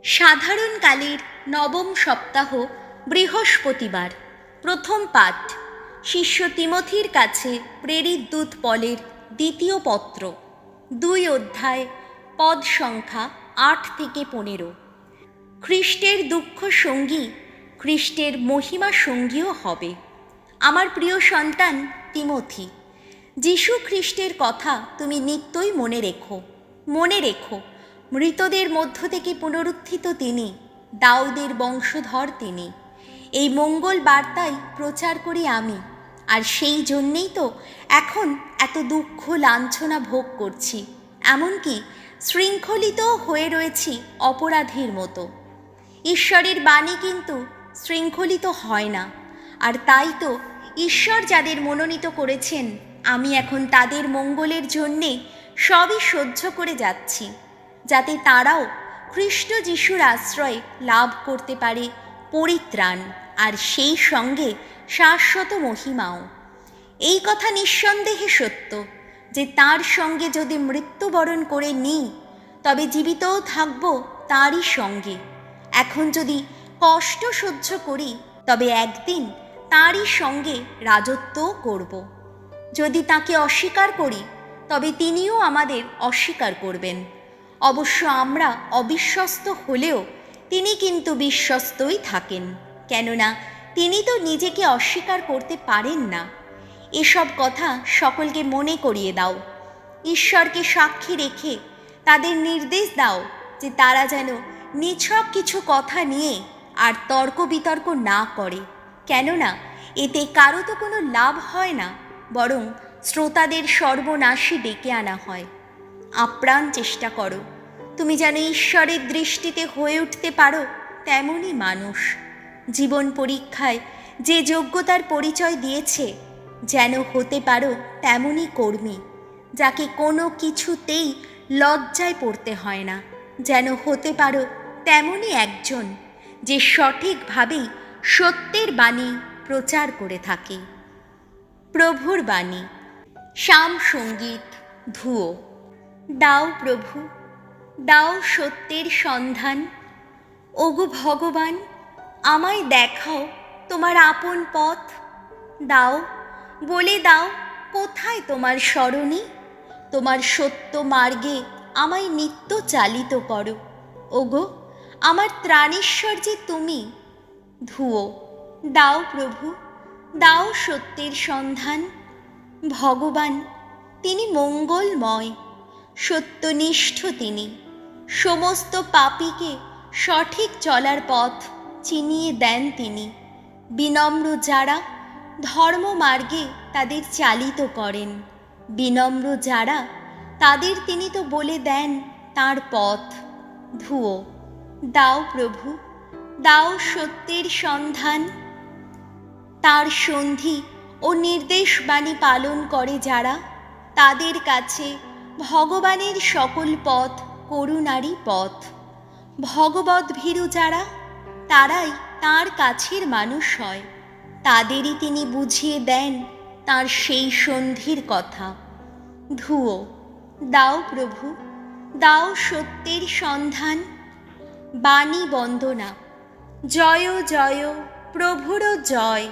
সাধারণকালের নবম সপ্তাহ বৃহস্পতিবার। প্রথম পাঠ শিষ্য তিমথির কাছে প্রেরিত দূত পলের দ্বিতীয় পত্র, 2 অধ্যায়, পদ সংখ্যা 8 থেকে 15। খ্রিস্টের দুঃখ সঙ্গী খ্রিস্টের মহিমা সঙ্গীও হবে। আমার প্রিয় সন্তান তিমথি, যীশু খ্রিস্টের কথা তুমি নিত্যই মনে রেখো। মৃতদের মধ্য থেকে পুনরুত্থিত তিনি, দাউদের বংশধর তিনি। এই মঙ্গল বার্তাই প্রচার করি আমি, আর সেই জন্যেই তো এখন এত দুঃখ লাঞ্ছনা ভোগ করছি, এমনকি শৃঙ্খলিত হয়ে রয়েছি অপরাধীর মতো। ঈশ্বরের বাণী কিন্তু শৃঙ্খলিত হয় না, আর তাই তো ঈশ্বর যাদের মনোনীত করেছেন, আমি এখন তাদের মঙ্গলের জন্যে সবই সহ্য করে যাচ্ছি, যাতে তারাও খ্রিস্ট যিশুর আশ্রয় লাভ করতে পারে পরিত্রাণ, আর সেই সঙ্গে শাশ্বত মহিমাও। এই কথা নিঃসন্দেহে সত্য যে তার সঙ্গে যদি মৃত্যুবরণ করে নিই, তবে জীবিতও থাকব তারই সঙ্গে। এখন যদি কষ্ট সহ্য করি, তবে একদিন তারই সঙ্গে রাজত্বও করব। যদি তাকে অস্বীকার করি, তবে তিনিও আমাদের অস্বীকার করবেন। অবশ্য আমরা অবিশ্বস্ত হলেও তিনি কিন্তু বিশ্বস্তই থাকেন, কেননা তিনি তো নিজেকে অস্বীকার করতে পারেন না। এসব কথা সকলকে মনে করিয়ে দাও। ঈশ্বরকে সাক্ষী রেখে তাদের নির্দেশ দাও যে তারা যেন নিছক কিছু কথা নিয়ে আর তর্ক বিতর্ক না করে, কেননা এতে কারো তো কোনো লাভ হয় না, বরং শ্রোতাদের সর্বনাশই ডেকে আনা হয়। আপ্রাণ চেষ্টা করো তুমি যেন ঈশ্বরের দৃষ্টিতে হয়ে উঠতে পারো তেমনই মানুষ। জীবন পরীক্ষায় যে যোগ্যতার পরিচয় দিয়েছে, যেন হতে পারো তেমনই কর্মী, যাকে কোনো কিছুতেই লজ্জায় পড়তে হয় না। যেন হতে পারো তেমনই একজন যে সঠিকভাবেই সত্যের বাণী প্রচার করে থাকে। প্রভুর বাণী। শাম সঙ্গীত ধুয়ো। দাও প্রভু, দাও সত্যের সন্ধান। ওগো ভগবান, আমায় দেখাও তোমার আপন পথ। দাও, বলে দাও কোথায় তোমার সরণি। তোমার সত্য মার্গে আমায় নিত্য চালিত করো। ওগো আমার ত্রাণেশ্বর যে তুমি। ধুয়ো। দাও প্রভু, দাও সত্যের সন্ধান। ভগবান তিনি মঙ্গলময়, সত্যনিষ্ঠ তিনি। সমস্ত পাপীকে সঠিক চলার পথ চিনিয়ে দেন তিনি। বিনম্র যারা ধর্ম মার্গে তাদের চালিত করেন। বিনম্র যারা তাদের তিনি তো বলে দেন তার পথ। ধুয়ো। দাও প্রভু, দাও সত্যের সন্ধান। তার সন্ধি ও নির্দেশ বাণী পালন করে যারা, তাদের কাছে ভগবানের সকল পথ করুণারই পথ। ভগবত ভীরু যারা, তারাই তার কাছের মানুষ হয়। তাদেরই তিনি বুঝিয়ে দেন তার সেই সন্ধির কথা। ধুয়ো। দাও প্রভু, দাও সত্যের সন্ধান। বাণী বন্দনা। জয় জয় প্রভুর জয়।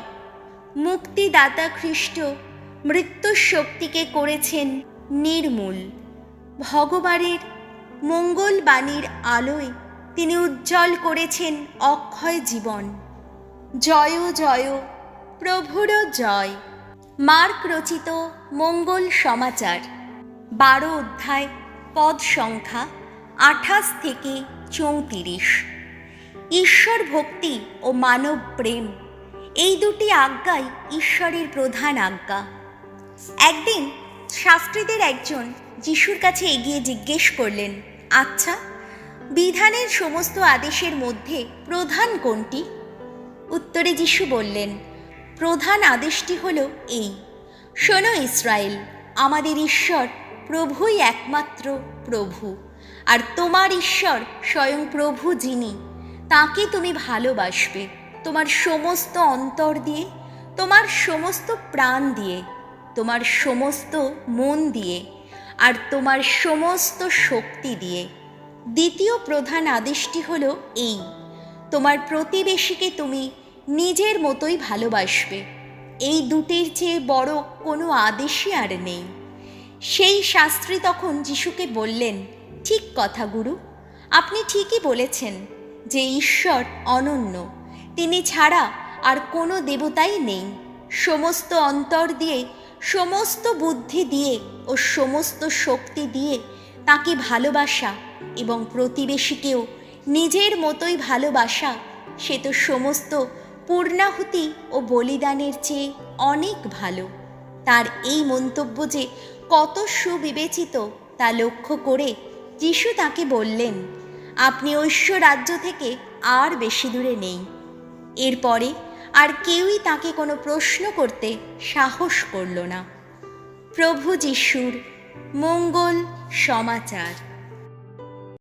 মুক্তিদাতা খ্রিস্ট মৃত্যুর শক্তিকে করেছেন নির্মূল। ভগবানের মঙ্গল বাণীর আলোয় তিনি উজ্জ্বল করেছেন অক্ষয় জীবন। জয় জয় প্রভুর জয়। মার্ক রচিত মঙ্গল সমাচার, 12 অধ্যায়, পদ সংখ্যা 28 থেকে 34। ঈশ্বর ভক্তি ও মানব প্রেম, এই দুটি আজ্ঞাই ঈশ্বরের প্রধান আজ্ঞা। একদিন শাস্ত্রীদের একজন যিশুর কাছে এগিয়ে জিজ্ঞেস করলেন, আচ্ছা, বিধানের সমস্ত আদেশের মধ্যে প্রধান কোনটি? উত্তরে যিশু বললেন, প্রধান আদেশটি হলো এই, শোনো ইসরায়েল, আমাদের ঈশ্বর প্রভুই একমাত্র প্রভু, আর তোমার ঈশ্বর স্বয়ং প্রভু যিনি, তাকে তুমি ভালোবাসবে তোমার সমস্ত অন্তর দিয়ে, তোমার সমস্ত প্রাণ দিয়ে, তোমার সমস্ত মন দিয়ে, আর তোমার সমস্ত শক্তি দিয়ে। দ্বিতীয় প্রধান আদেশটি হলো এই: তোমার প্রতিবেশীকে তুমি নিজের মতোই ভালোবাসবে। এই দুটির চেয়ে বড় কোনো আদেশই আর নেই। সেই শাস্ত্রী তখন যিশুকে বললেন, ঠিক কথা গুরু, আপনি ঠিকই বলেছেন যে ঈশ্বর অনন্য, তিনি ছাড়া আর কোনো দেবতাই নেই। সমস্ত অন্তর দিয়ে, সমস্ত বুদ্ধি দিয়ে ও সমস্ত শক্তি দিয়ে তাকে ভালোবাসা এবং প্রতিবেশীকেও নিজের মতোই ভালোবাসা, সে তো সমস্ত পূর্ণাহুতি ও বলিদানের চেয়ে অনেক ভালো। তার এই মন্তব্য যে কত সুবিবেচিত তা লক্ষ্য করে যিশু তাকে বললেন, আপনি ঐশ্ব রাজ্য থেকে আর বেশি দূরে নেই। এরপরে আর কেউই তাকে কোনো প্রশ্ন করতে সাহস করল না। প্রভু যিশুর মঙ্গল সমাচার।